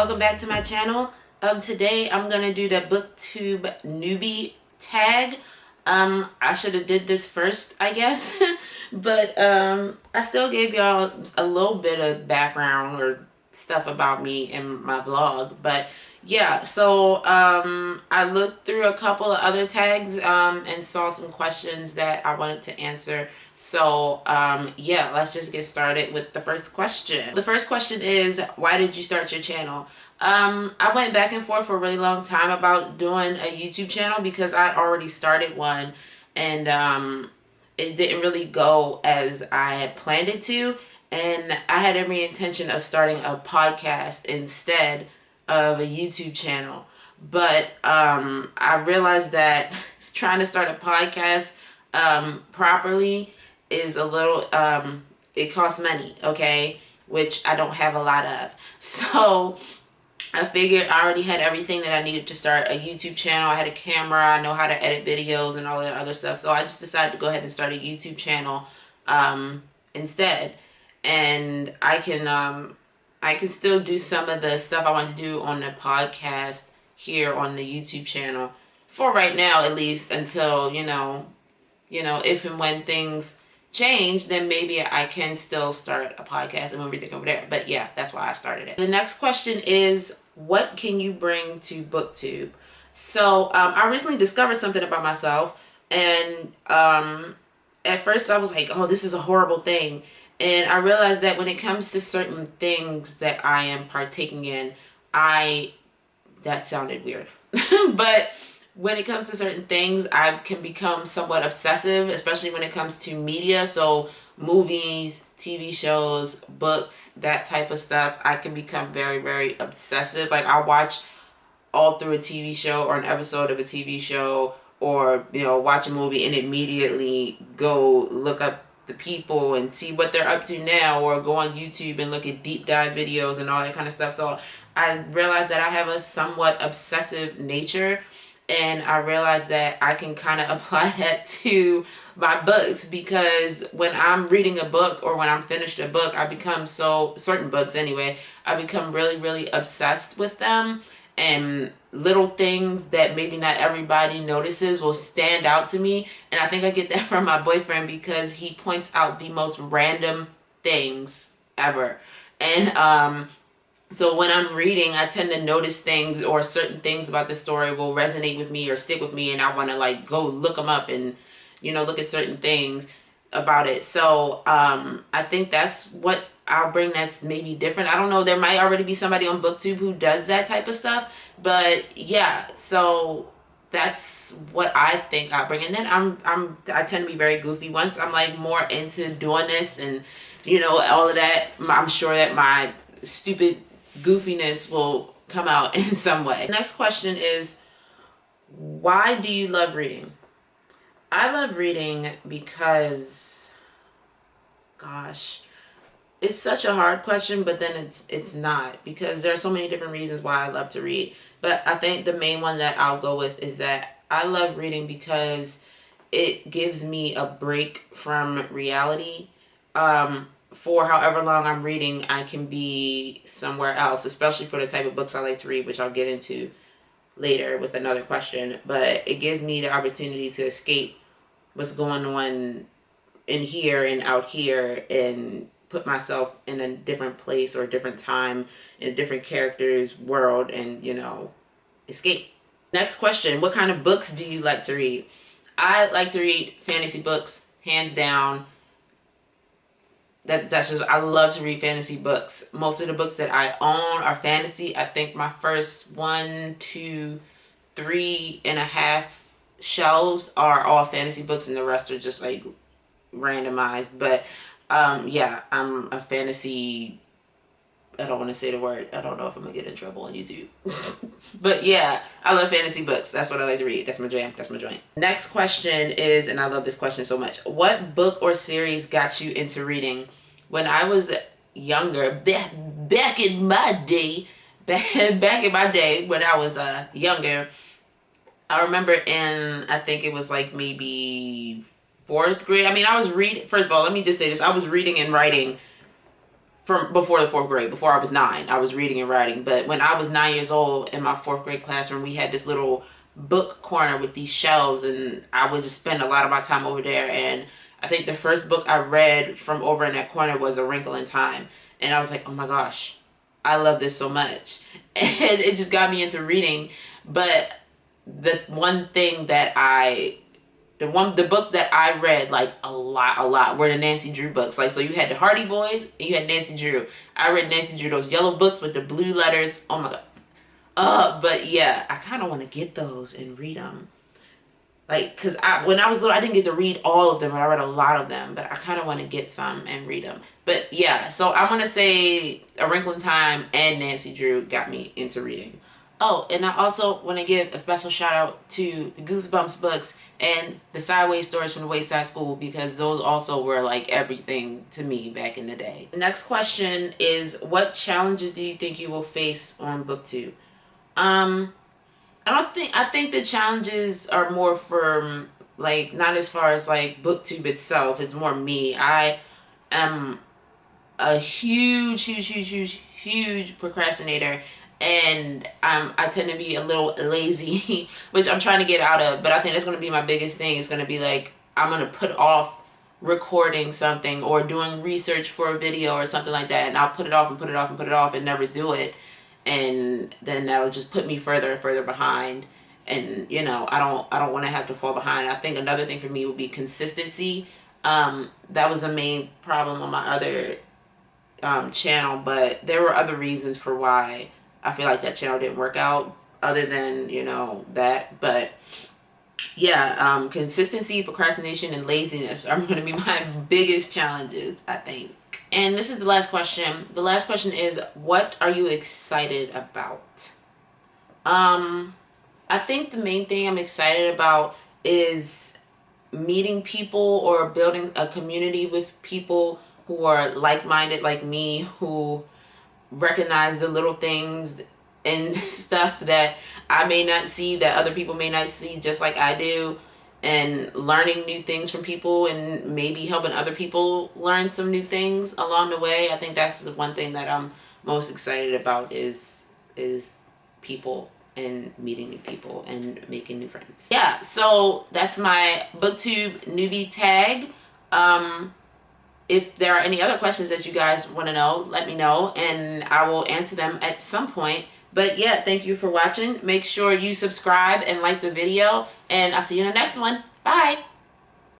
welcome back to my channel. Today I'm gonna do the booktube newbie tag. I should have did this first, I guess, but I still gave y'all a little bit of background or stuff about me in my vlog. But yeah, so I looked through a couple of other tags and saw some questions that I wanted to answer. So yeah, let's just get started with the first question. The first question is, why did you start your channel? I went back and forth for a really long time about doing a YouTube channel because I'd already started one, and it didn't really go as I had planned it to, and I had every intention of starting a podcast instead of a YouTube channel. But I realized that trying to start a podcast properly is a little it costs money, okay, which I don't have a lot of. So I figured I already had everything that I needed to start a YouTube channel. I had a camera, I know how to edit videos and all that other stuff. So I just decided to go ahead and start a YouTube channel instead. And I can still do some of the stuff I want to do on the podcast here on the YouTube channel for right now, at least, until you know, if and when things change, then maybe I can still start a podcast and move everything over there. But yeah, that's why I started it. The next question is, what can you bring to booktube? So I recently discovered something about myself, and at first I was like, oh, this is a horrible thing. And I realized that when it comes to certain things that I am partaking in, that sounded weird. But when it comes to certain things, I can become somewhat obsessive, especially when it comes to media. So movies, TV shows, books, that type of stuff, I can become very, very obsessive. Like I'll watch all through a TV show or an episode of a TV show, or watch a movie and immediately go look up the people and see what they're up to now, or go on YouTube and look at deep dive videos and all that kind of stuff. So I realized that I have a somewhat obsessive nature, and I realized that I can kind of apply that to my books, because when I'm reading a book or when I'm finished a book, I become certain books anyway, I become really, really obsessed with them, and little things that maybe not everybody notices will stand out to me. And I think I get that from my boyfriend, because he points out the most random things ever. And so when I'm reading, I tend to notice things, or certain things about the story will resonate with me or stick with me, and I want to like go look them up and look at certain things about it. So I think that's what I'll bring that's maybe different. I don't know, there might already be somebody on booktube who does that type of stuff, but yeah, so that's what I think I bring. And then I tend to be very goofy. Once I'm like more into doing this and all of that, I'm sure that my stupid goofiness will come out in some way. Next question is, why do you love reading? I love reading because, gosh, it's such a hard question, but then it's not, because there are so many different reasons why I love to read. But I think the main one that I'll go with is that I love reading because it gives me a break from reality. For however long I'm reading, I can be somewhere else, especially for the type of books I like to read, which I'll get into later with another question. But it gives me the opportunity to escape what's going on in here and out here, and put myself in a different place or a different time in a different character's world, and escape. Next question, what kind of books do you like to read? I like to read fantasy books, hands down. That's just, I love to read fantasy books. Most of the books that I own are fantasy. I think my first 1, 2, 3.5 shelves are all fantasy books, and the rest are just like randomized. But yeah, I'm a fantasy, I don't want to say the word, I don't know if I'm gonna get in trouble on YouTube. But yeah, I love fantasy books. That's what I like to read. That's my jam. That's my joint. Next question is, and I love this question so much, what book or series got you into reading? When I was younger, back in my day, when I was younger, I remember in, I think it was like maybe 4th grade. I mean, I was reading, first of all, let me just say this, I was reading and writing from before the 4th grade. Before I was 9, I was reading and writing. But when I was 9 years old in my 4th grade classroom, we had this little book corner with these shelves, and I would just spend a lot of my time over there. And I think the first book I read from over in that corner was A Wrinkle in Time. And I was like, oh my gosh, I love this so much. And it just got me into reading. But the one thing that the book that I read like a lot were the Nancy Drew books. Like, so you had the Hardy Boys and you had Nancy Drew. I read Nancy Drew, those yellow books with the blue letters. Oh my god. But yeah, I kind of want to get those and read them. Like, cause when I was little, I didn't get to read all of them, but I read a lot of them. But I kind of want to get some and read them. But yeah, so I'm gonna say A Wrinkle in Time and Nancy Drew got me into reading. Oh, and I also want to give a special shout out to the Goosebumps books and the Sideways Stories from the Wayside School, because those also were like everything to me back in the day. The next question is, what challenges do you think you will face on BookTube? I think the challenges are more from, like, not as far as like BookTube itself. It's more me. I am a huge procrastinator, and I tend to be a little lazy, which I'm trying to get out of. But I think that's going to be my biggest thing. It's going to be like, I'm going to put off recording something or doing research for a video or something like that, and I'll put it off and put it off and put it off and never do it. And then that'll just put me further and further behind. And you know, I don't want to have to fall behind. I think another thing for me would be consistency. That was a main problem on my other channel, but there were other reasons for why I feel like that channel didn't work out, other than, you know, that. But yeah, consistency, procrastination, and laziness are going to be my biggest challenges, I think. And this is the last question. The last question is, what are you excited about? I think the main thing I'm excited about is meeting people or building a community with people who are like-minded like me, who recognize the little things and stuff that I may not see, that other people may not see just like I do, and learning new things from people and maybe helping other people learn some new things along the way. I think that's the one thing that I'm most excited about is people and meeting new people and making new friends. Yeah, so that's my booktube newbie tag. If there are any other questions that you guys want to know, let me know and I will answer them at some point. But yeah, thank you for watching. Make sure you subscribe and like the video, and I'll see you in the next one. Bye!